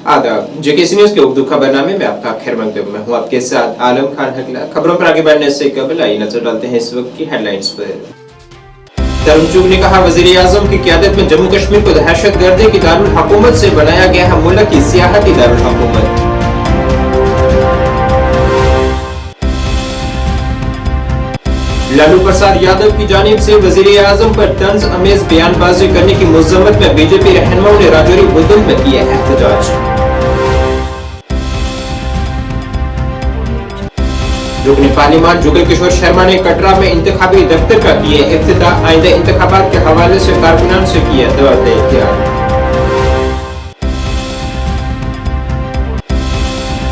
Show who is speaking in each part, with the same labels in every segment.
Speaker 1: आदाब, JKC news के उर्दू खबरनामे में आपका खैर मकदम। मैं हूं आपके साथ आलम खान हकला। खबरों पर आगे बढ़ने से कबल आई नजर डालते हैं इस वक्त की हेडलाइंस पर। तरुण चुग ने कहा, वजीर आजम की क़यादत में जम्मू कश्मीर को दहशतगर्दी की दारुल हुकूमत से बनाया गया है मुल्क की सियाहती दारुल हुकूमत। लालू प्रसाद यादव की जानिब से वजीर आजम पर तंज अमेज बयानबाजी करने की मुज़म्मत में बीजेपी रहनुमाओं ने राजौरी बुलंद में किया एहतजाज। रुकने पार्लियामेंट जुगल किशोर शर्मा ने कटरा में इंतखाबी दफ्तर का किए इफ्तिताह। आइंदा इंतखाबात के हवाले से कारकुनान से किया दौर इख्तियार।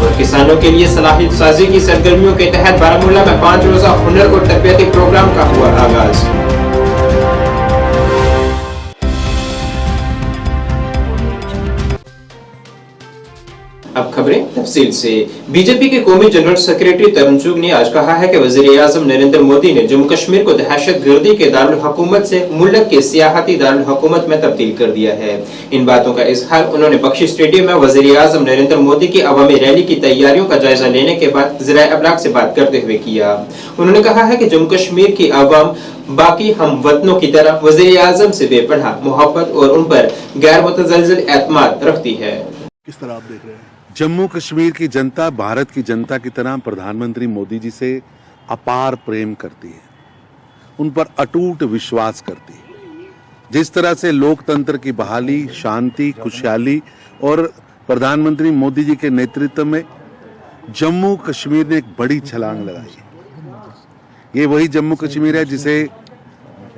Speaker 1: और किसानों के लिए सलाहियत साजी की सरगर्मियों के तहत बारामूला में 5 रोजा हुनर और तरबियती प्रोग्राम का हुआ आगाज। अब खबरें तफसील से। बीजेपी के कौमी जनरल सेक्रेटरी तरुण चुग ने आज कहा है कि वजीर आजम नरेंद्र मोदी ने जम्मू कश्मीर को दहशतगर्दी के दारुल हुकूमत से मुल्क के सियाहती दारुल हुकूमत में तब्दील कर दिया है। इन बातों का इजहार उन्होंने बख्शी स्टेडियम में वजीर आजम नरेंद्र मोदी की अवामी रैली की तैयारियों का जायजा लेने के बाद ज़राए अबलाग से बात करते हुए किया। उन्होंने कहा है कि जम्मू कश्मीर की अवाम बाकी हम वतनों की तरह वजीर आजम से बेपनाह मोहब्बत और उन पर गैर मुतज़लज़िल एतमाद रखती है।
Speaker 2: किस तरह आप देख रहे हैं?
Speaker 3: जम्मू कश्मीर की जनता भारत की जनता की तरह प्रधानमंत्री मोदी जी से अपार प्रेम करती है, उन पर अटूट विश्वास करती है। जिस तरह से लोकतंत्र की बहाली, शांति, खुशहाली और प्रधानमंत्री मोदी जी के नेतृत्व में जम्मू कश्मीर ने एक बड़ी छलांग लगाई है। ये वही जम्मू कश्मीर है जिसे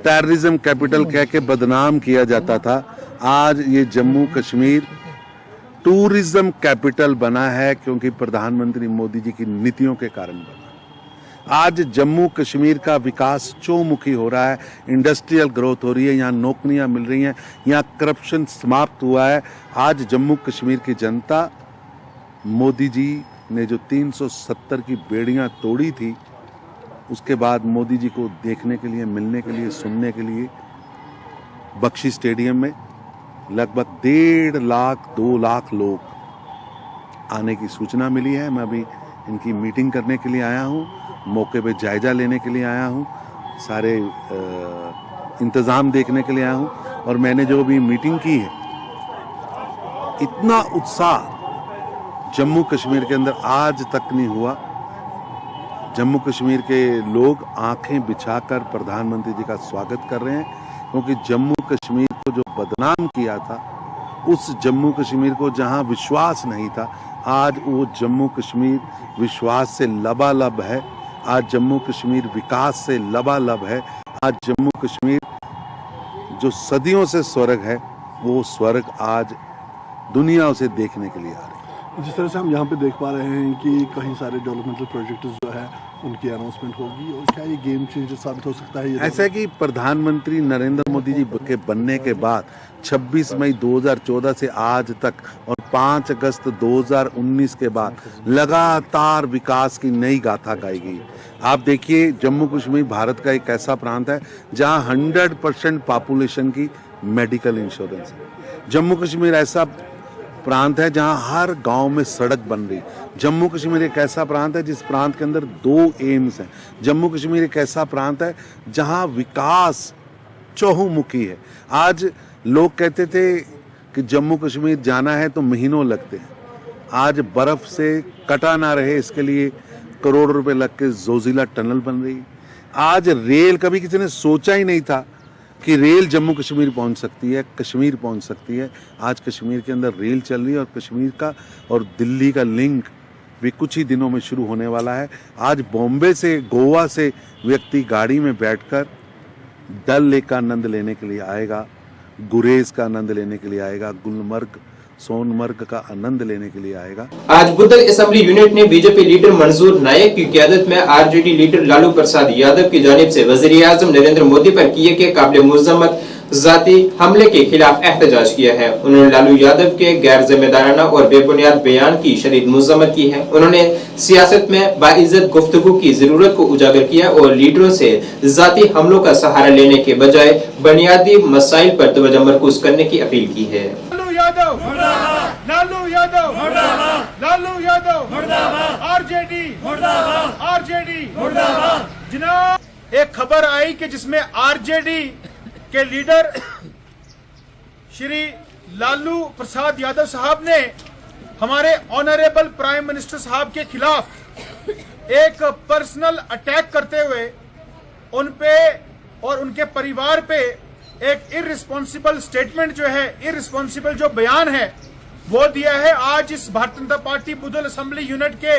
Speaker 3: टेररिज्म कैपिटल कह के बदनाम किया जाता था। आज ये जम्मू कश्मीर टूरिज्म कैपिटल बना है, क्योंकि प्रधानमंत्री मोदी जी की नीतियों के कारण बना। आज जम्मू कश्मीर का विकास चौमुखी हो रहा है, इंडस्ट्रियल ग्रोथ हो रही है, यहाँ नौकरियां मिल रही हैं, यहाँ करप्शन समाप्त हुआ है। आज जम्मू कश्मीर की जनता मोदी जी ने जो 370 की बेड़ियां तोड़ी थी, उसके बाद मोदी जी को देखने के लिए, मिलने के लिए, सुनने के लिए बख्शी स्टेडियम में लगभग 1.5 लाख 2 लाख लोग आने की सूचना मिली है। मैं अभी इनकी मीटिंग करने के लिए आया हूँ, मौके पे जायजा लेने के लिए आया हूँ, सारे इंतज़ाम देखने के लिए आया हूँ। और मैंने जो भी मीटिंग की है, इतना उत्साह जम्मू कश्मीर के अंदर आज तक नहीं हुआ। जम्मू कश्मीर के लोग आंखें बिछाकर प्रधानमंत्री जी का स्वागत कर रहे हैं, क्योंकि जम्मू कश्मीर को जो बदनाम किया था, उस जम्मू कश्मीर को जहां विश्वास नहीं था, आज वो जम्मू कश्मीर विश्वास से लबालब है। आज जम्मू कश्मीर विकास से लबालब है। आज जम्मू कश्मीर जो सदियों से स्वर्ग है, वो स्वर्ग आज दुनिया उसे देखने के लिए आ रही है।
Speaker 2: जिस तरह से हम यहाँ पे देख पा रहे हैं कि कई सारे डेवलपमेंटल प्रोजेक्ट्स जो है उनकी अनाउंसमेंट होगी, और क्या ये गेम चेंजर साबित हो सकता है?
Speaker 3: ऐसा है कि प्रधानमंत्री नरेंद्र मोदी जी के बनने के बाद 26 मई 2014 से आज तक और 5 अगस्त 2019 के बाद लगातार विकास की नई गाथा गाई गई। आप देखिए, जम्मू कश्मीर भारत का एक ऐसा प्रांत है जहां 100% पॉपुलेशन की मेडिकल इंश्योरेंस है। जम्मू कश्मीर ऐसा प्रांत है जहां हर गांव में सड़क बन रही। जम्मू कश्मीर एक ऐसा प्रांत है जिस प्रांत के अंदर 2 एम्स हैं। जम्मू कश्मीर एक ऐसा प्रांत है जहां विकास चहुमुखी है। आज लोग कहते थे कि जम्मू कश्मीर जाना है तो महीनों लगते हैं। आज बर्फ से कटा ना रहे, इसके लिए करोड़ रुपए लग के जोजिला टनल बन रही। आज रेल, कभी किसी ने सोचा ही नहीं था कि रेल जम्मू कश्मीर पहुंच सकती है, कश्मीर पहुंच सकती है। आज कश्मीर के अंदर रेल चल रही है, और कश्मीर का और दिल्ली का लिंक भी कुछ ही दिनों में शुरू होने वाला है। आज बॉम्बे से, गोवा से व्यक्ति गाड़ी में बैठकर डल लेक का आनंद लेने के लिए आएगा, गुरेज का आनंद लेने के लिए आएगा, गुलमर्ग, सोनमर्ग का आनंद लेने के लिए आएगा।
Speaker 1: आज बुद्धल असेंबली यूनिट ने बीजेपी लीडर मंजूर नायक की क़यादत में आरजेडी लीडर लालू प्रसाद यादव की जानिब से वजीर आजम नरेंद्र मोदी पर किए गए काबिल मुज़म्मत जाती हमले के खिलाफ एहतजाज किया है। उन्होंने लालू यादव के गैर जिम्मेदाराना और बेबुनियाद बयान की शदीद मुज़म्मत की है। उन्होंने सियासत में बाइज्जत गुफ्तगू की जरूरत को उजागर किया और लीडरों से जाती हमलों का सहारा लेने के बजाय बुनियादी मसाइल पर तवज्जो मरकूज करने की अपील की है।
Speaker 4: लालू यादव एक खबर आई कि जिसमें आरजेडी के लीडर श्री लालू प्रसाद यादव साहब ने हमारे ऑनरेबल प्राइम मिनिस्टर साहब के खिलाफ एक पर्सनल अटैक करते हुए उन पे और उनके परिवार पे एक इररिस्पॉन्सिबल स्टेटमेंट जो है, इररिस्पॉन्सिबल जो बयान है वो दिया है। आज इस Bharatiya Janata party Budhal assembly unit के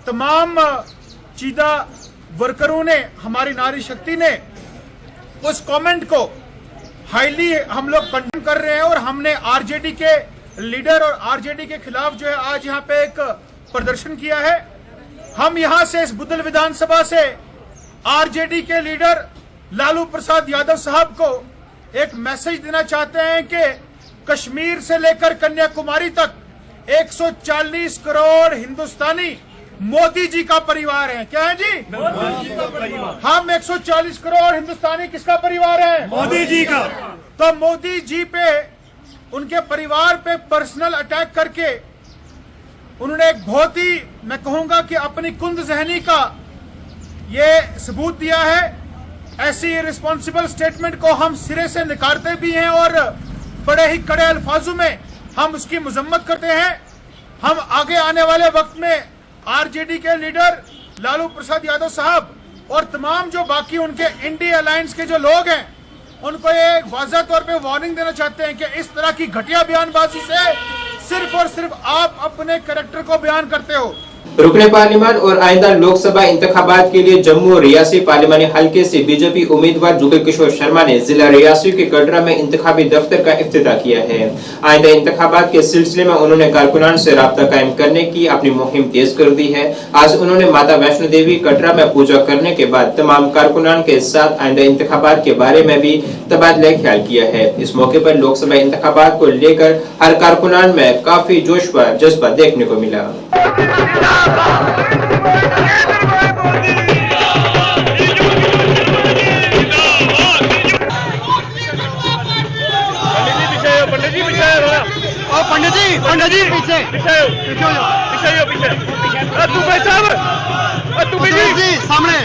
Speaker 4: तमाम चीदा वर्करों ने, हमारी नारी शक्ति ने उस कमेंट को हाईली हम लोग कंडेम कर रहे हैं और हमने आरजेडी के लीडर और आरजेडी के खिलाफ जो है आज यहाँ पे एक प्रदर्शन किया है। हम यहाँ से इस बुदल विधानसभा से आरजेडी के लीडर लालू प्रसाद यादव साहब को एक मैसेज देना चाहते हैं कि कश्मीर से लेकर कन्याकुमारी तक 140 करोड़ हिंदुस्तानी मोदी जी का परिवार है। क्या है जी? मोदी जी का परिवार। हम 140 करोड़ हिंदुस्तानी किसका परिवार है? मोदी जी का। तो मोदी जी पे, उनके परिवार पे पर्सनल अटैक करके उन्होंने एक बहुत ही, मैं कहूंगा कि अपनी कुंद जहनी का ये सबूत दिया है। ऐसी रिस्पॉन्सिबल स्टेटमेंट को हम सिरे से नकारते भी हैं और बड़े ही कड़े अल्फाजों में हम उसकी मजम्मत करते हैं। हम आगे आने वाले वक्त में आरजेडी के लीडर लालू प्रसाद यादव साहब और तमाम जो बाकी उनके इंडी अलायंस के जो लोग हैं उनको ये वाज़ह तौर पे वार्निंग देना चाहते हैं कि इस तरह की घटिया बयानबाजी से सिर्फ और सिर्फ आप अपने कैरेक्टर को बयान करते हो।
Speaker 1: रुकने पार्लियामेंट और आइंदा लोकसभा इंतखाबात के लिए जम्मू और रियासी पार्लिमानी हलके से बीजेपी उम्मीदवार जुगल किशोर शर्मा ने जिला रियासी के कटरा में इंतखाबी दफ्तर का इफ्तिताह किया है। आइंदा इंतखाबात के सिलसिले में उन्होंने कारकुनान से राब्ता कायम करने की अपनी मुहिम तेज कर दी है। आज उन्होंने माता वैष्णो देवी कटरा में पूजा करने के बाद तमाम कारकुनान के साथ आइंदा इंतखाबात के बारे में भी तबादला ख्याल किया है। इस मौके पर लोकसभा इंतखाबात को लेकर हर कारकुनान में काफी जोश व जज्बा देखने को मिला।
Speaker 5: पंडित जी पीछे जी सामने।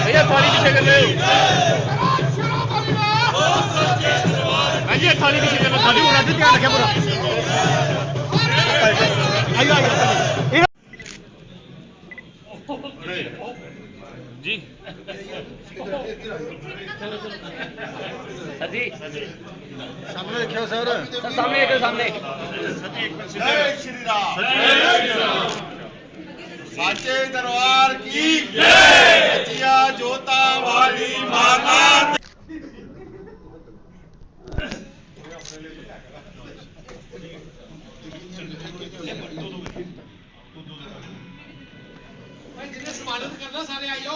Speaker 5: भैया थाली पीछे कर रहे हो, थाली पीछे कर, थाली उड़ा दे, ध्यान रखे पूरा। जी सामने देखियो सर, सामने देखो, सामने। जय श्री राम। साचे दरबार की जय। जिया जोता वाली माता। स्वागत करना सारे आइयो।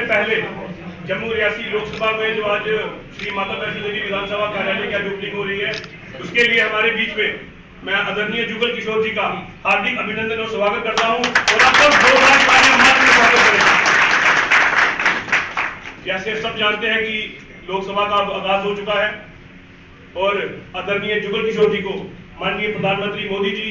Speaker 6: पहले जम्मू रियासी लोकसभा में जो आज श्री माता वैष्णो देवी विधानसभा कार्यालय की आज ओपनिंग हो रही है, उसके लिए हमारे बीच में मैं आदरणीय जुगल किशोर जी का हार्दिक अभिनंदन और स्वागत करता हूं और आप सब जोरदार तालियां मारकर स्वागत करें। जैसे सब जानते हैं कि लोकसभा का आगाज हो चुका है और आदरणीय जुगल किशोर जी को माननीय प्रधानमंत्री मोदी जी,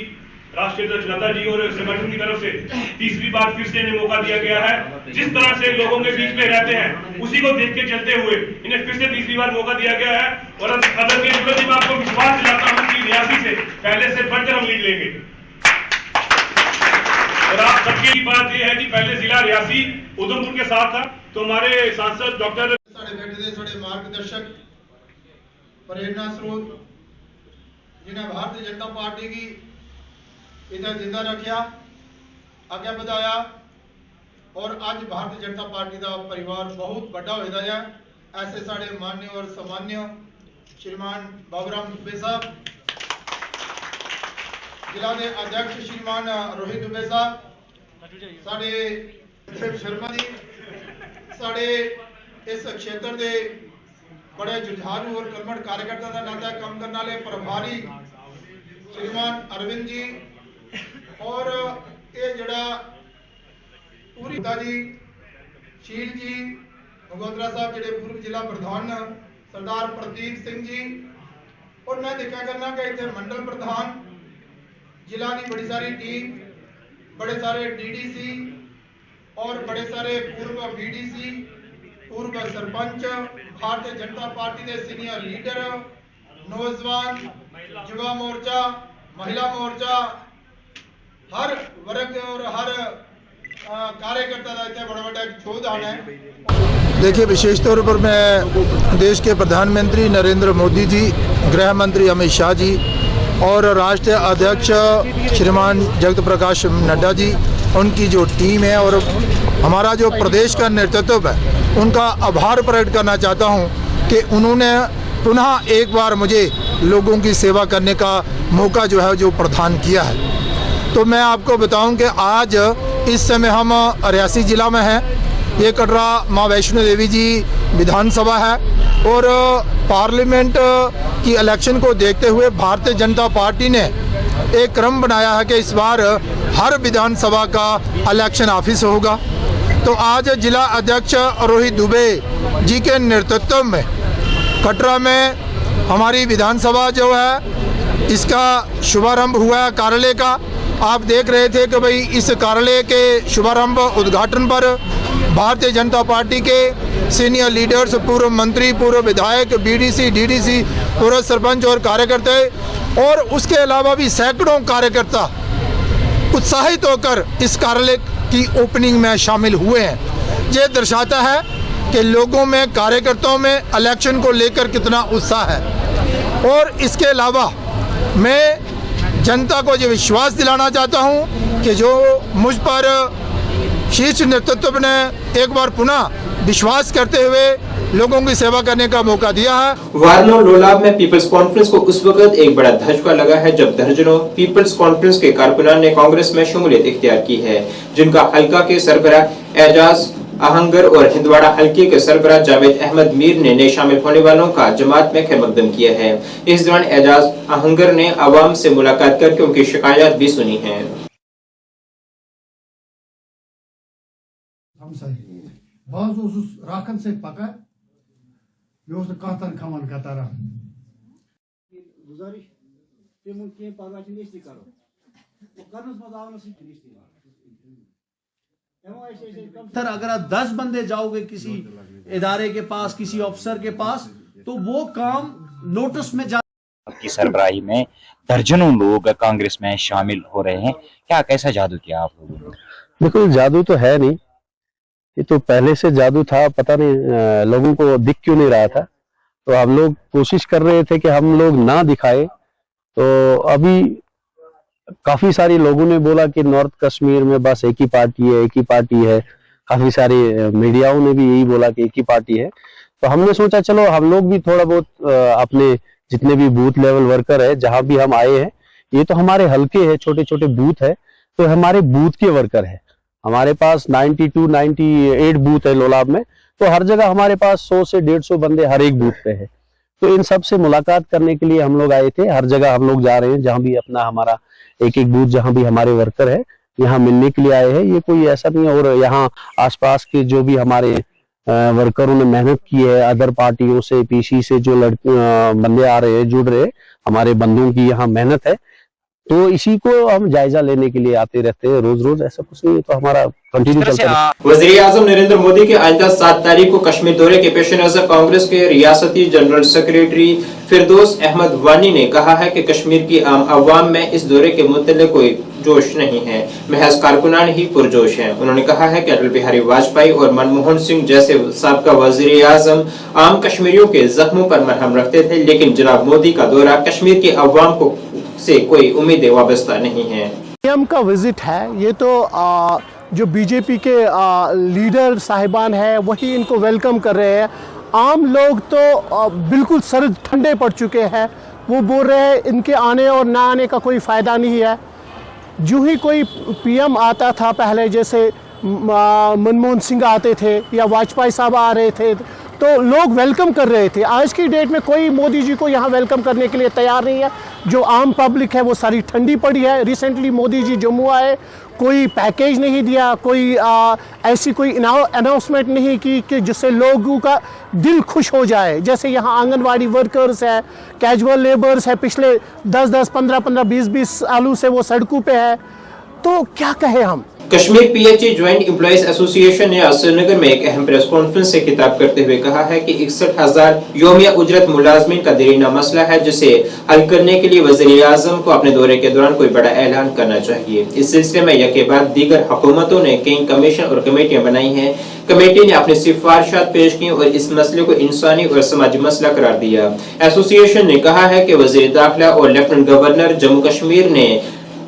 Speaker 6: राष्ट्रीय अध्यक्ष नड्डा जी और संगठन की तरफ से तीसरी बार फिर से इन्हें मौका दिया गया है। जिस तरह से लोगों के बीच में रहते हैं उसी को देख के चलते हुए इन्हें फिर से तीसरी बार मौका दिया गया है और आदरणीय जुगल जी, मैं आपको विश्वास दिलाता हूं कि रियासी से पहले से बढ़कर हम लीड लेंगे। और आप सबकी बात यह है कि पहले जिला रियासी उधमपुर के साथ था, तो हमारे सांसद डॉक्टर
Speaker 5: मार्गदर्शक प्रेरणा स्रोत जिन्हें भारतीय जनता पार्टी की इधर जिंदा रखा, आगे बढ़ाया और आज भारतीय जनता पार्टी का परिवार बहुत बड़ा हो गया। ऐसे साढ़े मान्य और सामान्य श्रीमान बाबूराम दुबे साहब, जिला के अध्यक्ष श्रीमान रोहित दुबे साहब, साढ़े शर्मा जी, साढ़े इस क्षेत्र के बड़े जुझारू और कर्मठ कार्यकर्ता का नाता काम करने वाले प्रभारी श्रीमान अरविंद जी और ये जड़ा पूरी जी शील जी मगोत्रा साहब जेडे पूर्व जिला प्रधान सरदार प्रदीप सिंह जी और मैं देखा करना कि इतने मंडल प्रधान जिला की बड़ी सारी टीम बड़े सारे डीडीसी और बड़े सारे पूर्व बीडीसी पूर्व सरपंच भारतीय जनता पार्टी के सीनियर लीडर नौजवान युवा मोर्चा महिला मोर्चा हर वर्ग और हर कार्यकर्ता का इतने बड़ा बड़ा योगदान है।
Speaker 7: देखिए, विशेष तौर पर मैं देश के प्रधानमंत्री नरेंद्र मोदी जी, गृह मंत्री अमित शाह जी और राष्ट्रीय अध्यक्ष श्रीमान जगत प्रकाश नड्डा जी, उनकी जो टीम है और हमारा जो प्रदेश का नेतृत्व है, उनका आभार प्रकट करना चाहता हूं कि उन्होंने पुनः एक बार मुझे लोगों की सेवा करने का मौका जो है जो प्रदान किया है। तो मैं आपको बताऊं कि आज इस समय हम रियासी ज़िला में हैं। ये कटरा माँ वैष्णो देवी जी विधानसभा है और पार्लियामेंट की इलेक्शन को देखते हुए भारतीय जनता पार्टी ने एक क्रम बनाया है कि इस बार हर विधानसभा का इलेक्शन ऑफिस होगा। तो आज जिला अध्यक्ष रोहित दुबे जी के नेतृत्व में कटरा में हमारी विधानसभा जो है इसका शुभारंभ हुआ है कार्यालय का। आप देख रहे थे कि भाई इस कार्यालय के शुभारंभ उद्घाटन पर भारतीय जनता पार्टी के सीनियर लीडर्स, पूर्व मंत्री, पूर्व विधायक, बीडीसी, डीडीसी, पूर्व सरपंच और कार्यकर्ता और उसके अलावा भी सैकड़ों कार्यकर्ता उत्साहित होकर इस कार्यालय की ओपनिंग में शामिल हुए हैं। ये दर्शाता है कि लोगों में, कार्यकर्ताओं में इलेक्शन को लेकर कितना उत्साह है। और इसके अलावा मैं जनता को ये विश्वास दिलाना चाहता हूं कि जो मुझ पर शीर्ष नेतृत्व ने एक बार पुनः विश्वास करते हुए लोगों की सेवा करने का मौका दिया है।
Speaker 1: वारनो लोलाब में पीपल्स कॉन्फ्रेंस को उस वक्त एक बड़ा धचका लगा है जब दर्जनों पीपल्स कॉन्फ्रेंस के कारकुनान ने कांग्रेस में शमूलियत इख्तियार की है, जिनका हल्का के सरबराह एजाज आहंगर और हिंदवाड़ा हल्के के सरबराह जावेद अहमद मीर ने नए शामिल होने वालों का जमात में खैरमकदम किया है। इस दौरान एजाज आहंगर ने आवाम से मुलाकात करके उनकी शिकायत भी सुनी है।
Speaker 8: राखन से पका खमन कतारा गुजारिश के करो सर, अगर आप 10 बंदे जाओगे किसी इदारे के पास, किसी अफसर के पास, तो वो काम नोटिस में जा
Speaker 9: की सरबराही में दर्जनों लोग कांग्रेस में शामिल हो रहे हैं। क्या कैसा जादू किया आप लोगों ने?
Speaker 10: देखो, जादू तो है नहीं, ये तो पहले से जादू था, पता नहीं लोगों को दिख क्यों नहीं रहा था। तो हम लोग कोशिश कर रहे थे कि हम लोग ना दिखाए। तो अभी काफी सारे लोगों ने बोला कि नॉर्थ कश्मीर में बस एक ही पार्टी है, एक ही पार्टी है। काफी सारे मीडियाओं ने भी यही बोला कि एक ही पार्टी है। तो हमने सोचा चलो हम लोग भी थोड़ा बहुत अपने जितने भी बूथ लेवल वर्कर है, जहां भी हम आए हैं, ये तो हमारे हल्के है, छोटे छोटे बूथ है, तो हमारे बूथ के वर्कर है। हमारे पास 98 बूथ है लोलाब में, तो हर जगह हमारे पास 100 से 150 बंदे हर एक बूथ पे है। तो इन सब से मुलाकात करने के लिए हम लोग आए थे। हर जगह हम लोग जा रहे हैं, जहां भी अपना हमारा एक एक बूथ जहां भी हमारे वर्कर है, यहाँ मिलने के लिए आए हैं। ये कोई ऐसा नहीं है। और यहाँ आसपास के जो भी हमारे वर्करों ने मेहनत की है, अदर पार्टियों से, पीसी से जो बंदे आ रहे हैं, जुड़ रहे, हमारे बंदों की यहाँ मेहनत है, तो इसी को हम जायजा लेने के लिए आते रहते हैं रोज रोज। ऐसा कुछ नहीं है, तो हमारा कंटिन्यू चलता है।
Speaker 1: वज़ीर आज़म नरेंद्र मोदी के आइंदा 7 तारीख को कश्मीर दौरे के पेश नजर कांग्रेस के रियासती जनरल सेक्रेटरी फिरदौस अहमद वानी ने कहा है कि कश्मीर की आम आवाम में इस दौरे के मुतल्लिक़ कोई जोश नहीं है, महज कारकुनान ही पुरजोश हैं। उन्होंने कहा है कि अटल बिहारी वाजपेयी और मनमोहन सिंह जैसे साबका वज़ीर आज़म आम कश्मीरियों के जख्मों पर मरहम रखते थे, लेकिन जनाब मोदी का दौरा कश्मीर की अवाम को से कोई उम्मीदें वाबस्ता नहीं है।
Speaker 11: पीएम का विजिट है, ये तो जो बीजेपी के लीडर साहिबान हैं वही इनको वेलकम कर रहे हैं। आम लोग तो बिल्कुल सर ठंडे पड़ चुके हैं। वो बोल रहे हैं इनके आने और ना आने का कोई फ़ायदा नहीं है। जो ही कोई पीएम आता था पहले, जैसे मनमोहन सिंह आते थे या वाजपेयी साहब आ रहे थे, तो लोग वेलकम कर रहे थे। आज की डेट में कोई मोदी जी को यहाँ वेलकम करने के लिए तैयार नहीं है। जो आम पब्लिक है वो सारी ठंडी पड़ी है। रिसेंटली मोदी जी जम्मू आए, कोई पैकेज नहीं दिया, कोई ऐसी कोई अनाउंसमेंट नहीं की कि जिससे लोगों का दिल खुश हो जाए। जैसे यहाँ आंगनवाड़ी वर्कर्स है, कैजुअल लेबर्स है, पिछले 10-10, 15-15, 20-20 सालों से वो सड़कों पे है। तो क्या कहें हम।
Speaker 1: Kashmir PHE joint employees association ने आज श्रीनगर में एक अहम प्रेस कॉन्फ्रेंस से खिताब करते हुए कहा है कि 61,000 योमिया उजरत मुलाजमीन का देरीना मसला है, जिसे हल करने के लिए वज़ीर-ए-आज़म को अपने दौरे के दौरान कोई बड़ा ऐलान करना चाहिए। इस सिलसिले में यह के बाद दीगर हुकूमतों ने कई कमीशन और कमेटियां बनाई हैं। कमेटी ने अपनी सिफारिशात पेश की और इस मसले को इंसानी और समाजी मसला करार दिया। एसोसिएशन ने कहा है कि वज़ीर दाखिला और लेफ्टिनेंट गवर्नर जम्मू कश्मीर ने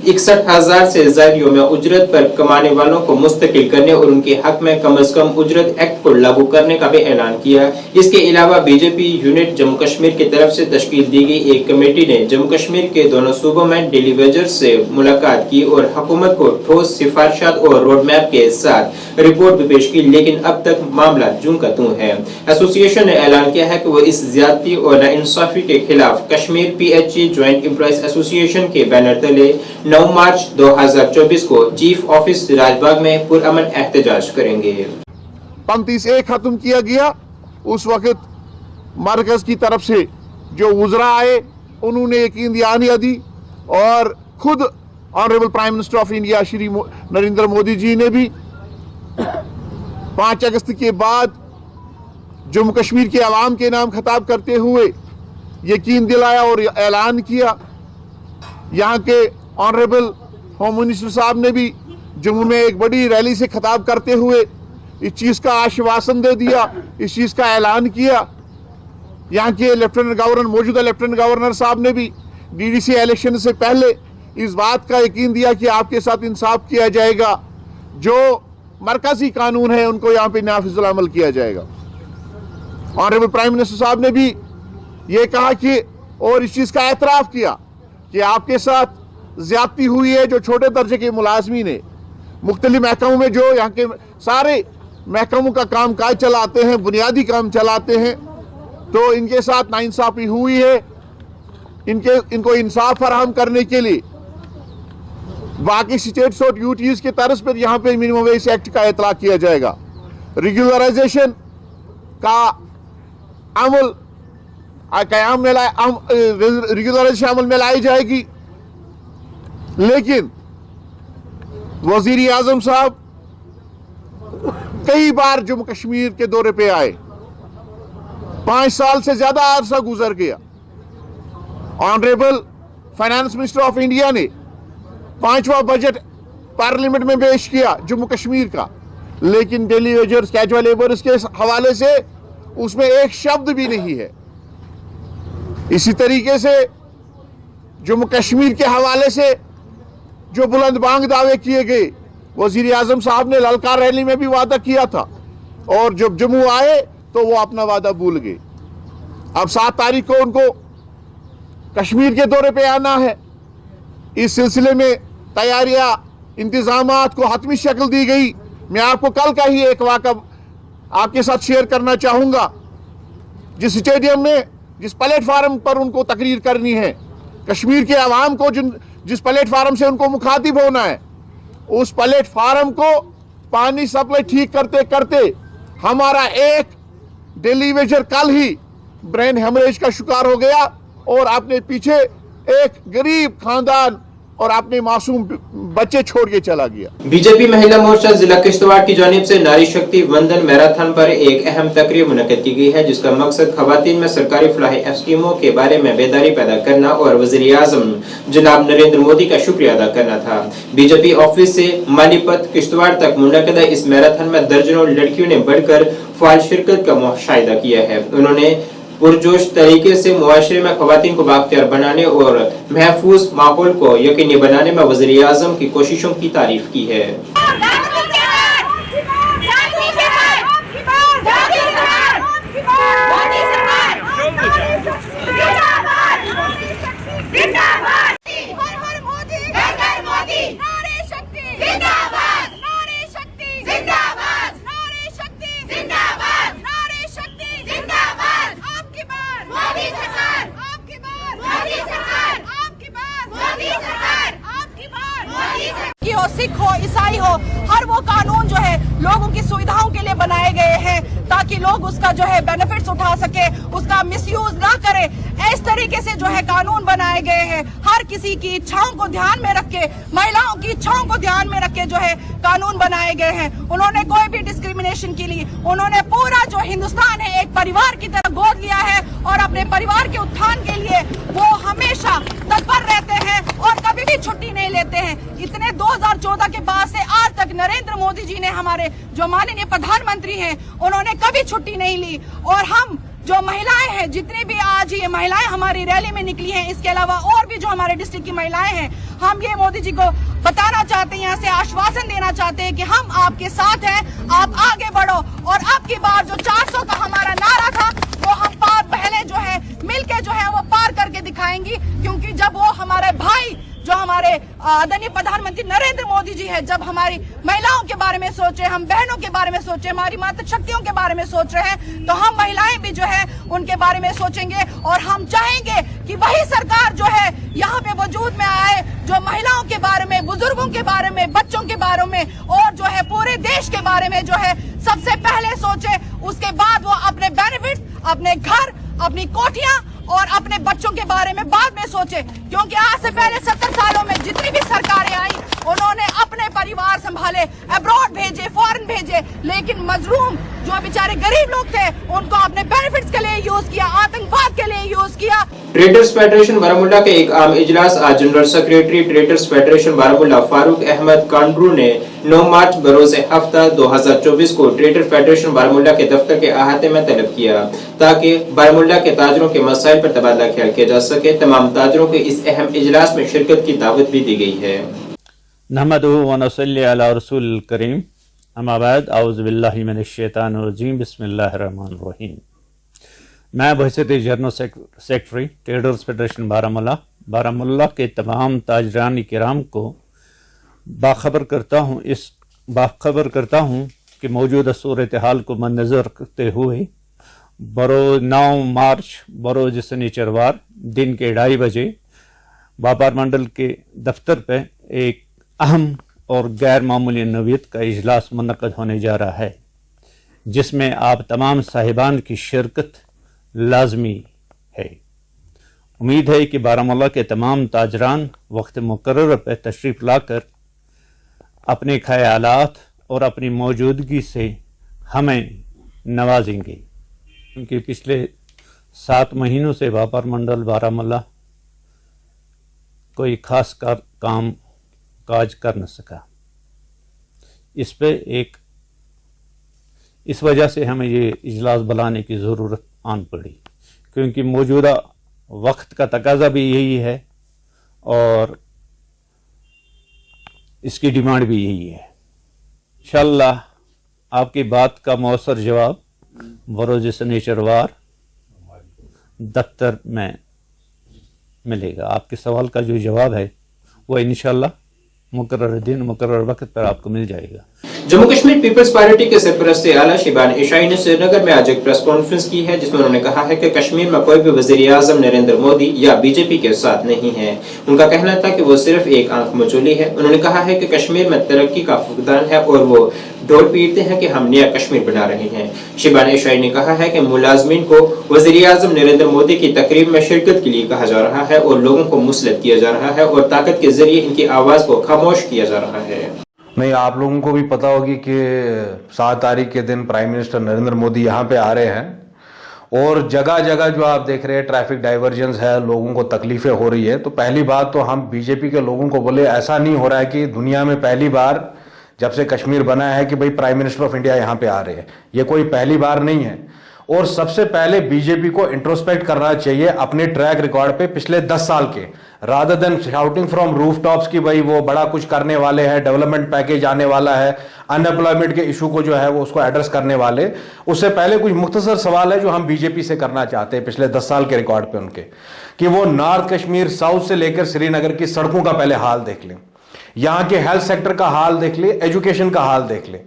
Speaker 1: 61,000 से ज्यादा योमिया उजरत पर कमाने वालों को मुस्तकिल करने और उनके हक में कम से कम उजरत एक्ट को लागू करने का भी ऐलान किया। इसके अलावा बीजेपी यूनिट जम्मू कश्मीर की तरफ से तश्कील दी गई एक कमेटी ने जम्मू कश्मीर के दोनों सूबों में डेली वेजर्स से मुलाकात की और हुकूमत को ठोस सिफारिशात और रोड मैप के साथ रिपोर्ट भी पेश की, लेकिन अब तक मामला जूं का तूं है। एसोसिएशन ने ऐलान किया है कि वो इस ज्यादती और नाइंसाफी के खिलाफ Kashmir PHE joint employees association के बैनर तले 9 मार्च 2024 को चीफ ऑफिस राजबाग में पुरअमन एहतजाज करेंगे।
Speaker 12: 35A खत्म किया गया। उस वक्त मरकज की तरफ से जो वुज़रा आए उन्होंने यकीन दहानी दी और खुद honourable prime minister of India Shri Narendra Modi ji ने भी 5 अगस्त के बाद जम्मू कश्मीर के अवाम के नाम खिताब करते हुए यकीन दिलाया और ऐलान किया। यहाँ के ऑनरेबल होम मिनिस्टर साहब ने भी जम्मू में एक बड़ी रैली से खिताब करते हुए इस चीज़ का आश्वासन दे दिया, इस चीज़ का ऐलान किया। यहाँ के लेफ्टिनेंट गवर्नर, मौजूदा लेफ्टिनेंट गवर्नर साहब ने भी डीडीसी इलेक्शन से पहले इस बात का यकीन दिया कि आपके साथ इंसाफ किया जाएगा, जो मरकजी कानून है उनको यहाँ पे नाफिजुल अमल किया जाएगा। ऑनरेबल प्राइम मिनिस्टर साहब ने भी ये कहा कि और इस चीज़ का एतराफ़ किया कि आपके साथ ज्यादती हुई है। जो छोटे दर्जे के मुलाजमीन है मुख्तलिफ महकमों में, जो यहाँ के सारे महकमों का काम काज चलाते हैं, बुनियादी काम चलाते हैं, तो इनके साथ नाइंसाफी हुई है। इनको इंसाफ फराहम करने के लिए बाकी स्टेट्स और यूटीज के तर्ज पर यहाँ पे मिनिमम वेज एक्ट का इतलाक किया जाएगा। रेगुलराइजेशन का अमल क़याम में रेगुलराइजेशन अमल में लाई जाएगी। लेकिन वज़ीर आज़म साहब कई बार जम्मू कश्मीर के दौरे पे आए, 5 साल से ज्यादा अरसा गुजर गया। Honourable finance minister of India ने 5वां बजट पार्लियामेंट में पेश किया जम्मू कश्मीर का, लेकिन डेली वेजर्स, कैजुअल लेबर्स के हवाले से उसमें एक शब्द भी नहीं है। इसी तरीके से जम्मू कश्मीर के हवाले से जो बुलंद बांग दावे किए गए, वजीर आजम साहब ने ललकार रैली में भी वादा किया था और जब जम्मू आए तो वो अपना वादा भूल गए। अब 7 तारीख को उनको कश्मीर के दौरे पे आना है। इस सिलसिले में तैयारियां, इंतजामात को हतमी शक्ल दी गई। मैं आपको कल का ही एक वाक़ा आपके साथ शेयर करना चाहूँगा। जिस स्टेडियम में, जिस प्लेटफार्म पर उनको तकरीर करनी है, कश्मीर के अवाम को जिस प्लेटफार्म से उनको मुखातिब होना है, उस प्लेटफार्म को पानी सप्लाई ठीक करते करते हमारा एक डेली वेजर कल ही ब्रेन हेमरेज का शिकार हो गया और अपने पीछे एक गरीब खानदान और अपने मासूम बच्चे छोड़ के चला गया।
Speaker 1: बीजेपी महिला मोर्चा जिला किश्तवाड़ की जानिब से नारी शक्ति वंदन मैराथन पर एक अहम तकरीब मुनक्किद की गई है, जिसका मकसद खवातीन में सरकारी फलाही स्कीमों के बारे में बेदारी पैदा करना और वज़ीर आज़म जनाब नरेंद्र मोदी का शुक्रिया अदा करना था। बीजेपी ऑफिस से मालीपत किश्तवाड़ तक मुनक्किदा इस मैराथन में दर्जनों लड़कियों ने बढ़कर फाल शिरकत का मुशाहिदा किया है। उन्होंने पुरजोश तरीके से मुआशरे में खवातीन को बाख्तियार बनाने और महफूज माहौल को यकीनी बनाने में वज़ीर आज़म की कोशिशों की तारीफ की है।
Speaker 13: हो, सिख हो, ईसाई हो, हर वो कानून जो है लोगों की सुविधाओं के लिए बनाए गए हैं ताकि लोग उसका जो है बेनिफिट्स उठा सके, उसका मिसयूज ना करे। इस तरीके से जो है कानून बनाए गए हैं। हर किसी की इच्छाओं को ध्यान में रख के, महिलाओं की इच्छाओं को ध्यान में रख के जो है कानून बनाए गए हैं। उन्होंने कोई भी डिस्क्रिमिनेशन के लिए, उन्होंने पूरा जो हिंदुस्तान है एक परिवार की तरह गोद लिया है और अपने परिवार के उत्थान के लिए वो हमेशा तत्पर रहते हैं और कभी भी छुट्टी नहीं लेते हैं। इतने 2014 के बाद से आज तक नरेंद्र मोदी जी ने, हमारे जो माननीय प्रधानमंत्री हैं, उन्होंने कभी छुट्टी नहीं ली। और हम जो महिलाएं हैं, जितनी भी आज ये महिलाएं हमारी रैली में निकली हैं, इसके अलावा और भी जो हमारे डिस्ट्रिक्ट की महिलाएं हैं, हम ये मोदी जी को बताना चाहते हैं, यहाँ से आश्वासन देना चाहते हैं कि हम आपके साथ हैं, आप आगे बढ़ो। और अब की बार जो 400 का हमारा नारा था वो हम पार पहले जो है मिलके जो है वो पार करके दिखाएंगी, क्योंकि जब वो हमारे भाई जो हमारे आदरणीय प्रधानमंत्री नरेंद्र मोदी जी है, जब हमारी महिलाओं के बारे में सोचे, हम बहनों के बारे में सोचे, हमारी माता शक्तियों के बारे में सोच रहे हैं, तो हम महिलाएं भी जो है उनके बारे में सोचेंगे। और हम चाहेंगे कि वही सरकार जो है यहाँ पे वजूद में आए, जो महिलाओं के बारे में, बुजुर्गों के बारे में, बच्चों के बारे में और जो है पूरे देश के बारे में जो है सबसे पहले सोचे। उसके बाद वो अपने बेनिफिट्स, अपने घर, अपनी कोठियां और अपने बच्चों के बारे में बाद में सोचे। क्योंकि आज से पहले 70 सालों में जितनी भी सरकारें आई, उन्होंने अपने परिवार संभाले, अब्रॉड भेजे, फॉरेन भेजे, लेकिन मजलूम जो बेचारे गरीब लोग थे उनको अपने बेनिफिट्स के लिए यूज किया, आतंकवाद के लिए यूज किया।
Speaker 1: ट्रेडर्स फेडरेशन बारामूला के एक आम इजलास आज general secretary traders federation Baramulla Farooq Ahmad Kandroo ने 9 मार्च बरोज़े हफ्ता 2024 को ट्रेडर फेडरेशन बारामूला के दफ्तर के अहाते में तलब किया ताकि बारामूला के ताजरों के मसाइल पर तबादला ख्याल किया जा सके। तमाम ताजरों को इस अहम इजलास में शिरकत की दावत भी दी गई है।
Speaker 14: नहमदुहु व नसल्ली अला रसूलिल करीम, अम्मा बाद, औज़ु बिल्लाहि मिनश शैतानिर रजीम, बिस्मिल्लाहिर रहमानिर रहीम। मैं बहैसियत general secretary traders federation Baramulla के तमाम ताजरान किराम को बाखबर करता हूँ कि मौजूदा सूरत हाल को मद्देनज़र रखते हुए बरोज़ 9 मार्च बरोज़ शनिचरवार दिन के 2:30 बजे व्यापार मंडल के दफ्तर पर एक अहम और गैर मामूली नौयत का इजलास मुनक़्क़द होने जा रहा है, जिसमें आप तमाम साहिबान की शिरकत लाजमी है। उम्मीद है कि बारामूला के तमाम ताजरान वक्त मुकर्रर पर तशरीफ़ लाकर अपने ख्यालात और अपनी मौजूदगी से हमें नवाजेंगे, क्योंकि पिछले 7 महीनों से व्यापार मंडल बारामूला कोई खास काम काज कर न सका। इस वजह से हमें ये इजलास बुलाने की ज़रूरत आन पड़ी, क्योंकि मौजूदा वक्त का तकाजा भी यही है और इसकी डिमांड भी यही है। इंशाअल्लाह आपकी बात का मौसर जवाब बरोज़ शनिचरवार दफ्तर में मिलेगा। आपके सवाल का जो जवाब है वो इंशाअल्लाह मुकर्रर दिन मुकर्रर वक्त पर आपको मिल जाएगा।
Speaker 1: जम्मू कश्मीर पीपल्स पार्टी के सरपरस्त आला शिबान इशाई ने श्रीनगर में आज एक प्रेस कॉन्फ्रेंस की है, जिसमें उन्होंने कहा है कि कश्मीर में कोई भी वज़ीर आज़म नरेंद्र मोदी या बीजेपी के साथ नहीं है। उनका कहना था कि वो सिर्फ एक आंख मचोली है। उन्होंने कहा है कि कश्मीर में तरक्की का फुकदान है और वो ढोल पीटते हैं कि हम नया कश्मीर बना रहे हैं। शिबान इशाई ने कहा है कि मुलाजमीन को वज़ीर आज़म नरेंद्र मोदी की तकरीब में शिरकत के लिए कहा जा रहा है और लोगों को मुसलत किया जा रहा है और ताकत के जरिए इनकी आवाज़ को खामोश किया जा रहा है।
Speaker 15: नहीं, आप लोगों को भी पता होगी कि 7 तारीख के दिन प्राइम मिनिस्टर नरेंद्र मोदी यहाँ पे आ रहे हैं और जगह जगह जो आप देख रहे हैं ट्रैफिक डाइवर्जेंस है, लोगों को तकलीफें हो रही है। तो पहली बात तो हम बीजेपी के लोगों को बोले, ऐसा नहीं हो रहा है कि दुनिया में पहली बार जब से कश्मीर बना है कि भाई प्राइम मिनिस्टर ऑफ इंडिया यहाँ पे आ रहे हैं, ये कोई पहली बार नहीं है। और सबसे पहले बीजेपी को इंट्रोस्पेक्ट करना चाहिए अपने ट्रैक रिकॉर्ड पे पिछले 10 साल के, rather than shouting from roof tops की भाई वो बड़ा कुछ करने वाले हैं, डेवलपमेंट पैकेज आने वाला है, अनएम्प्लॉयमेंट के इशू को जो है वो उसको एड्रेस करने वाले। उससे पहले कुछ मुख्तसर सवाल है जो हम बीजेपी से करना चाहते हैं पिछले 10 साल के रिकॉर्ड पे उनके, कि वो नॉर्थ कश्मीर साउथ से लेकर श्रीनगर की सड़कों का पहले हाल देख लें, यहाँ के हेल्थ सेक्टर का हाल देख ले, एजुकेशन का हाल देख ले,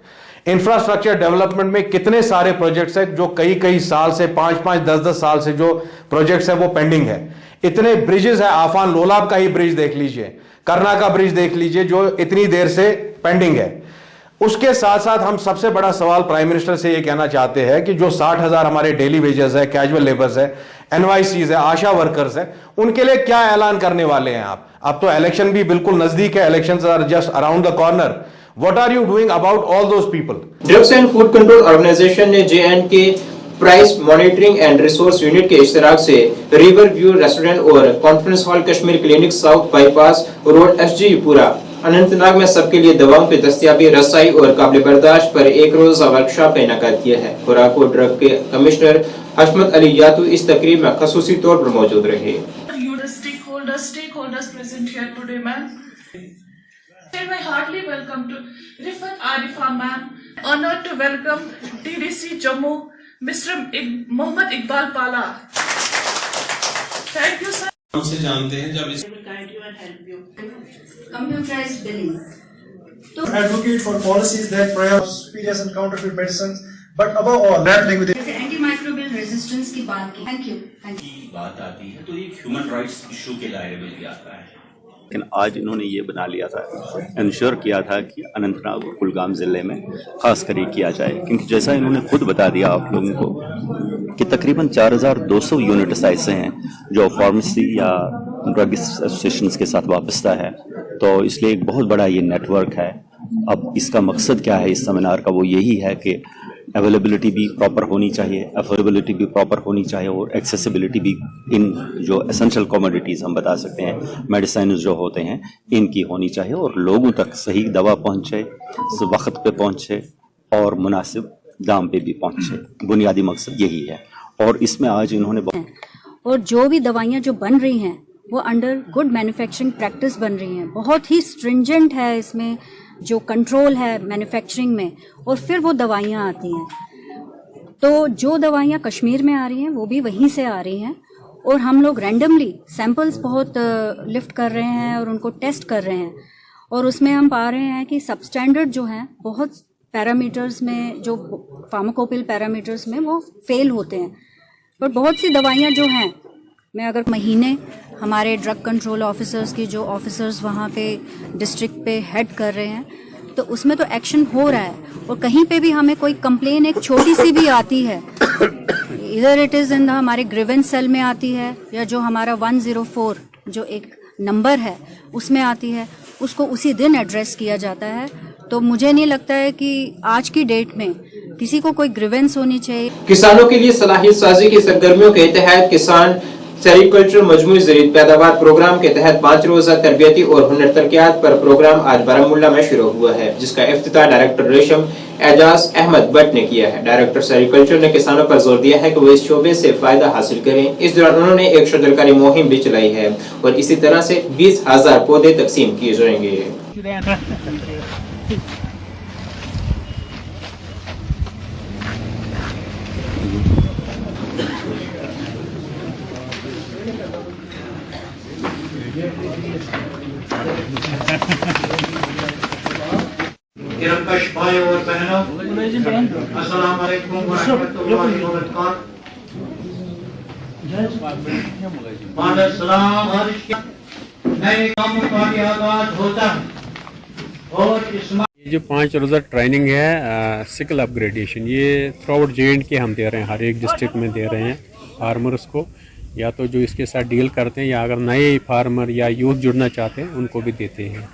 Speaker 15: इंफ्रास्ट्रक्चर डेवलपमेंट में कितने सारे प्रोजेक्ट्स हैं जो कई साल से 5-5, 10-10 साल से जो प्रोजेक्ट्स हैं वो पेंडिंग है। इतने ब्रिजेस है, आफान लोलाब का ही ब्रिज देख लीजिए, करना का ब्रिज देख लीजिए जो इतनी देर से पेंडिंग है। उसके साथ साथ हम सबसे बड़ा सवाल प्राइम मिनिस्टर से ये कहना चाहते हैं कि जो 60,000 हमारे डेली वेजेस है, कैजुअल लेबर्स है, एनवाईसीज है, आशा वर्कर्स है, उनके लिए क्या ऐलान करने वाले हैं आप? अब तो इलेक्शन भी बिल्कुल नजदीक है, elections are just around the corner. What are you doing about all those people?
Speaker 1: Drugs and food control organisation ने J&K price monitoring and resource unit के इश्तिराक से रिवर व्यू रेस्टोरेंट और conference hall Kashmir clinic south bypass road SG पूरा अनंतनाग में सबके लिए दवाओं की दस्तयाबी, रसाई और काबिल बर्दाश्त पर एक रोजा वर्कशॉप का इनेकाद किया है। खुराक और ड्रग के कमिश्नर हशमत अली यातू इस तकरीब में खसूसी तौर पर मौजूद रहे।
Speaker 16: Stakeholders present here today, ma'am. I heartily welcome to Rifat Arifa, ma'am. Honored to welcome DDC Jammu, Mr. Mohammad Iqbal Pala. Thank you, sir.
Speaker 17: हमसे जानते हैं जब इस
Speaker 18: computerized billing.
Speaker 4: To advocate for policies that prioritize spurious and counterfeit medicines, but above all, battling with
Speaker 18: जैसे antimicrobial resistance की बात की। Thank you.
Speaker 17: बात आती है तो एक ह्यूमन राइट्स इशू के दायरे में भी आता है।
Speaker 19: लेकिन आज इन्होंने ये बना लिया था, इंश्योर किया था कि अनंतनाग और कुलगाम ज़िले में खास कर ये किया जाए, क्योंकि जैसा इन्होंने खुद बता दिया आप लोगों को कि तकरीबन 4,200 यूनिट्स ऐसे हैं जो फार्मेसी या ड्रग एसोसिएशन के साथ वाबस्ता है, तो इसलिए एक बहुत बड़ा ये नेटवर्क है। अब इसका मकसद क्या है इस सेमिनार का? वो यही है कि अवेलेबिलिटी भी प्रॉपर होनी चाहिए, अफोर्डेबिलिटी भी प्रॉपर होनी चाहिए और एक्सेसिबिलिटी भी इन जो एसेंशियल कमोडिटीज़ हम बता सकते हैं, मेडिसिन जो होते हैं, इनकी होनी चाहिए और लोगों तक सही दवा पहुंचे, वक्त पे पहुंचे और मुनासिब दाम पे भी पहुंचे। बुनियादी मकसद यही है और इसमें आज इन्होंने
Speaker 18: और जो भी दवाइयाँ जो बन रही हैं वो अंडर गुड मैन्युफैक्चरिंग प्रैक्टिस बन रही हैं, बहुत ही स्ट्रिंजेंट है इसमें जो कंट्रोल है मैन्युफैक्चरिंग में, और फिर वो दवाइयाँ आती हैं। तो जो दवाइयाँ कश्मीर में आ रही हैं वो भी वहीं से आ रही हैं और हम लोग रैंडमली सैंपल्स बहुत लिफ्ट कर रहे हैं और उनको टेस्ट कर रहे हैं और उसमें हम पा रहे हैं कि सबस्टैंडर्ड जो हैं बहुत पैरामीटर्स में, जो फार्माकोपिल पैरामीटर्स में वो फेल होते हैं। पर बहुत सी दवाइयाँ जो हैं, मैं अगर महीने हमारे ड्रग कंट्रोल ऑफिसर्स की जो ऑफिसर्स वहाँ पे डिस्ट्रिक्ट पे हेड कर रहे हैं, तो उसमें तो एक्शन हो रहा है और कहीं पे भी हमें कोई कंप्लेन एक छोटी सी भी आती है, इधर इट इज़ इन हमारे ग्रीवेंस सेल में आती है या जो हमारा 104 जो एक नंबर है उसमें आती है, उसको उसी दिन एड्रेस किया जाता है। तो मुझे नहीं लगता है कि आज की डेट में किसी को कोई ग्रीवेंस होनी चाहिए।
Speaker 1: किसानों के लिए सलाहियत साजी की सरगर्मियों के तहत किसान सेरिकल्चर मजमूई ज़रीद पैदावार प्रोग्राम के तहत 5 रोज़ा तरबियती और हुनर तरक्यात पर प्रोग्राम आज बारामूला में शुरू हुआ है, जिसका इफ्तिताह डायरेक्टर रेशम एजाज अहमद भट्ट ने किया है। डायरेक्टर सेरिकल्चर ने किसानों पर जोर दिया है कि वो इस शोबे से फायदा हासिल करें। इस दौरान उन्होंने एक शजरकारी मुहिम भी चलाई है और इसी तरह से 20,000 पौधे तकसीम किए जाएंगे।
Speaker 5: गिरफ्तार भाई और बहनों, अस्सलाम वालेकुम व रहमतुल्लाहि व बरकातहू। नए कामों का भी आगाज होता है और इसमें
Speaker 20: ये जो 5 रोज़ा ट्रेनिंग है सिकल अपग्रेडेशन, ये थ्रू आउट J&K हम दे रहे हैं, हर एक डिस्ट्रिक्ट में दे रहे हैं फार्मर्स को, या तो जो इसके साथ डील करते हैं या अगर नए फार्मर या यूथ जुड़ना चाहते हैं उनको भी देते हैं।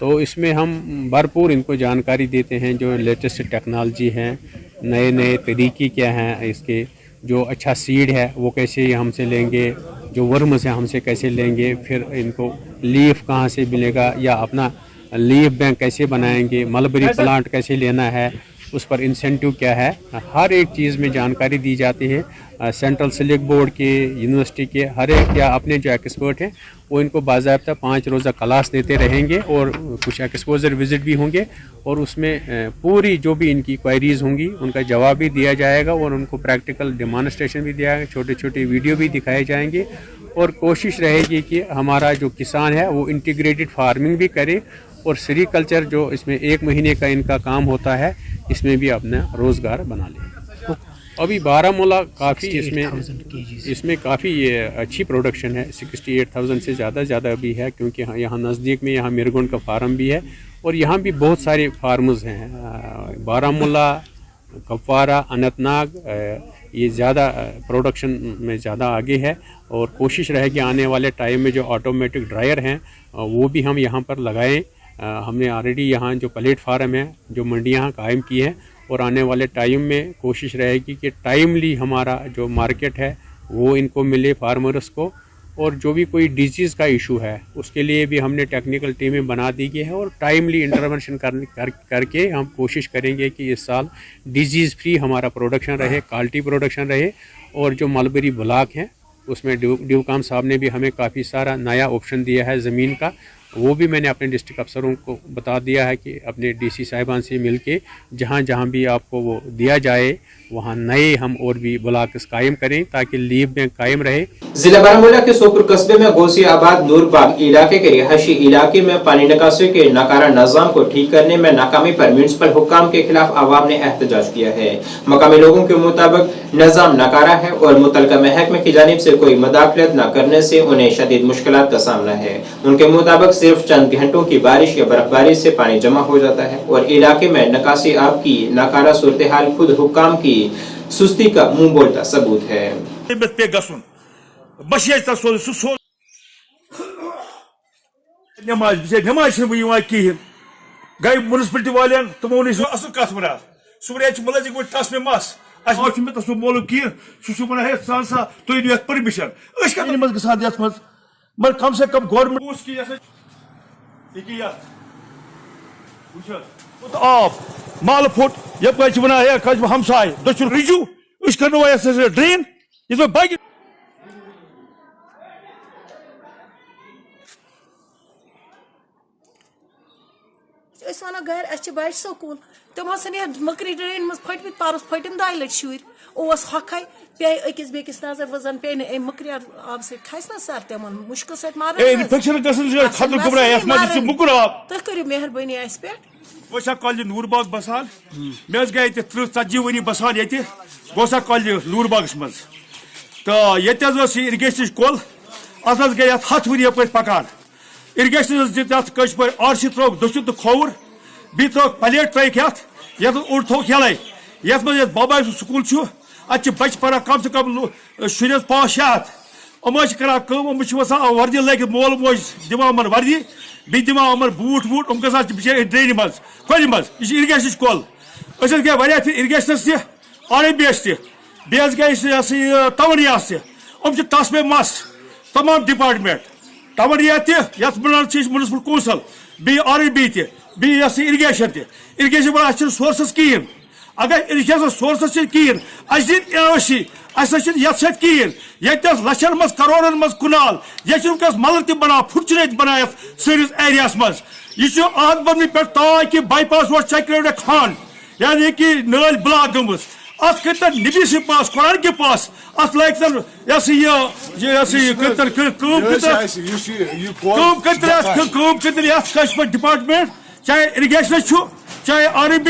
Speaker 20: तो इसमें हम भरपूर इनको जानकारी देते हैं, जो लेटेस्ट टेक्नोलॉजी हैं, नए नए तरीके क्या हैं इसके, जो अच्छा सीड है वो कैसे हमसे लेंगे, जो वर्म्स है हमसे कैसे लेंगे, फिर इनको लीफ कहाँ से मिलेगा या अपना लीफ बैंक कैसे बनाएंगे, मलबरी प्लांट कैसे लेना है, उस पर इंसेंटिव क्या है, हर एक चीज़ में जानकारी दी जाती है। सेंट्रल सिलेक्ट बोर्ड के, यूनिवर्सिटी के, हर एक या अपने जो एक्सपर्ट हैं वो इनको बाज़ाब्ता 5 रोज़ा क्लास देते रहेंगे और कुछ एक्सपोजर विज़िट भी होंगे और उसमें पूरी जो भी इनकी क्वेरीज़ होंगी उनका जवाब भी दिया जाएगा और उनको प्रैक्टिकल डेमोन्स्ट्रेशन भी दिया जाएगा, छोटे छोटे वीडियो भी दिखाए जाएंगे और कोशिश रहेगी कि हमारा जो किसान है वो इंटीग्रेटेड फार्मिंग भी करे और सेरिकल्चर जो इसमें 1 महीने का इनका काम होता है इसमें भी अपना रोज़गार बना लें। अभी बारामूला काफ़ी इसमें काफ़ी अच्छी प्रोडक्शन है। 68,000 से ज़्यादा अभी है, क्योंकि यहाँ नज़दीक में यहाँ मिरगुंड का फार्म भी है और यहाँ भी बहुत सारे फार्मर्स हैं। बारामूला, कपवारा, अनंतनाग ये ज़्यादा प्रोडक्शन में ज़्यादा आगे है और कोशिश रहेगी आने वाले टाइम में जो ऑटोमेटिक ड्रायर हैं वो भी हम यहाँ पर लगाएं। हमने ऑलरेडी यहाँ जो प्लेट फार्म है, जो मंडियाँ कायम की हैं और आने वाले टाइम में कोशिश रहेगी कि टाइमली हमारा जो मार्केट है वो इनको मिले फार्मर्स को, और जो भी कोई डिजीज़ का इशू है उसके लिए भी हमने टेक्निकल टीमें बना दी गई है और टाइमली इंटरवेंशन करके हम कोशिश करेंगे कि इस साल डिजीज़ फ्री हमारा प्रोडक्शन रहे, क्वालिटी प्रोडक्शन रहे। और जो मलबरी ब्लॉक हैं उसमें ड्यूकाम साहब ने भी हमें काफ़ी सारा नया ऑप्शन दिया है ज़मीन का, वो भी मैंने अपने डिस्ट्रिक्ट अफसरों को बता दिया है कि अपने डीसी साहिबान से मिल के जहाँ भी आपको वो दिया जाए वहाँ नए हम और भी ब्लॉक्स कायम करें ताकि लीव में कायम रहे।
Speaker 1: जिला बारामूला के सोपुर कस्बे में गौसियाबाद नूरबाग इलाके के रिहायशी इलाके में पानी निकासी के नाकारा निजाम को ठीक करने में नाकामी पर म्युनिसिपल हुक्काम के खिलाफ आवाम ने एहतजाज किया है। मकामी लोगों के मुताबिक निजाम नाकारा है और मुतलका महकमे की जानिब से कोई मदाखलत न करने से उन्हें शदीद मुश्किलात का सामना है। उनके मुताबिक सिर्फ चंद घंटों की बारिश या बर्फबारी से पानी जमा हो जाता है और इलाके में निकासी आब की नाकारा सूरत हाल खुद हुक्काम की सुस्ती का मुंह बोलता सबूत है।
Speaker 4: नमाज गई म्युनिसिपलिटी वाले तमो असल कत वन सह मुलजिम तस में मस मे तस मोलूम कह सह सान सा तुम दियो परमिशन मगर कम से कम गवर्नमेंट आब माल फुट यप वन हमसाय दचुन रिजू कर ड्रेन बाकी
Speaker 21: वन गर अच्छे बच स्कूल तम मकरी ड्रेन मज फटम परस फटम 2 लट शुर हखै पे अकिस बेकिस नजर वजन पे मकरिया आब से खस ना सर तम मुश्किल सत मार तुम करो मेहरबानी अस पे
Speaker 4: गोसा कॉलेज नूरबाग बसान मे गए 30-40 वन बसान ये गोसा कॉलेज नूरबाग मज तो ये इरिगेशन कोल अत गई 7 वन यप पकान इरिगेशन दित कश पे आरसी त्रोक दचुन तो खोवर बी त्रोक प्लेट त्रिक ये उड़ थोक यल ये बाबा स्कूल अत बच पान कम से कम शुरस 5-6 अम वसान वर्दी लग मोल मोज दिवान वर्दी बी दिवान बूट वूट गसा बिचार ड्रेन मज कोल मज यह इरिगेशन कोल गए वाया इरिगेशनस RMBS बे गई तवनियास तस में मस तमाम डिपार्टमेंट तवनिया म्युनिसिपल कौंसल बी RMB बी इरिगेशन इरिगेशन सोर्सस कहें अगर इरिगेशन सोर्सस कहें असी ये कहें ये लक्षन मज करोड़न मज कुनाल ये मल बना फुटचर बना सरिस एरिया मज यह अहद बदमी पे ताकि बाईपास रोड चक्र खान यानी कि नाल ब्लॉक गमस अत कर नबी से पास कुरान के पास अत लग डिपार्टमेंट चाहे इरिगेशन चाहे RMB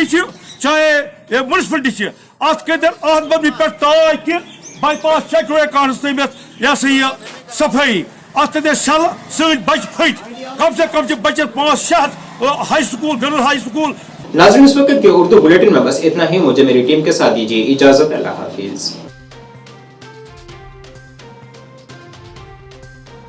Speaker 4: चाहे म्युनिसिपलिटी अत कर अहद बदमी पे ताकि बाईपास चक्र कानस तम यह सफाई अत सल सन बच फट कम से कम बचे 500 high school girl high school.
Speaker 1: नाज़रीन इस वक्त के उर्दू बुलेटिन में बस इतना ही। मुझे मेरी टीम के साथ दीजिए इजाजत। अल्लाह हाफिज।